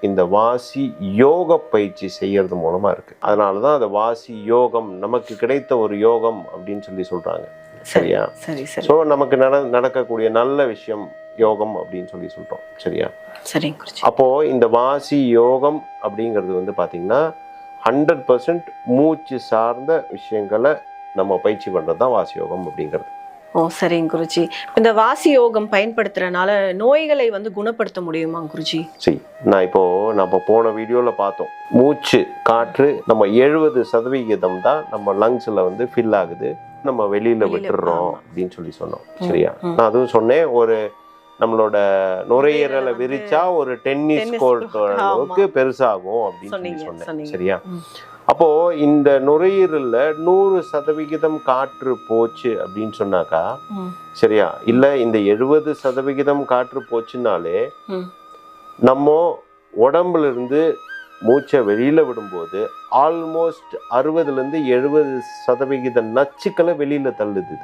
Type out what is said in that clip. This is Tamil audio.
இந்த வாசி யோக பயிற்சி செய்யறது மூலமா இருக்கு. அதனாலதான் அந்த வாசி யோகம் நமக்கு கிடைத்த ஒரு யோகம் அப்படின்னு சொல்லி சொல்றாங்க. சரியா? சோ நமக்கு நடக்கக்கூடிய நல்ல விஷயம் யோகம் அப்படின்னு சொல்லி சொல்றோம். சரியா? அப்போ இந்த வாசி யோகம் அப்படிங்கிறது பாத்தீங்கன்னா 100% மூச்சு சார்ந்த விஷயங்களை நம்ம பயிற்சி பண்றதுதான் வாசி யோகம் அப்படிங்கிறது. ஓ சரிங்க குருஜி. இந்த வாசி யோகம் பயன்படுத்துறதுனால நோய்களை குணப்படுத்த முடியுமா குருஜி? சரி, நம்ம போன வீடியோல பார்த்தோம், மூச்சு காற்று நம்ம 70% தான் நம்ம லங்ஸ்ல ஃபில் ஆகுது, நம்ம வெளியில விட்டுறோம் அப்படின்னு சொல்லி சொன்னோம். சரியா? நான் அதுவும் சொன்னேன், ஒரு நம்மளோட நுரையீரலை விரிச்சா ஒரு டென்னிஸ் கோர்ட் அளவுக்கு பெருசாகும் அப்படின்னு சொல்லி சொன்னேன். சரியா? அப்போ இந்த நுரையீரல்ல 100% காற்று போச்சு அப்படின்னு சொன்னாக்கா, சரியா? இல்ல இந்த 70% காற்று போச்சுனாலே நம்ம உடம்புல இருந்து மூச்சை வெளியில விடும்போது ஆல்மோஸ்ட் 60-70% நச்சுக்களை வெளியில தள்ளுது.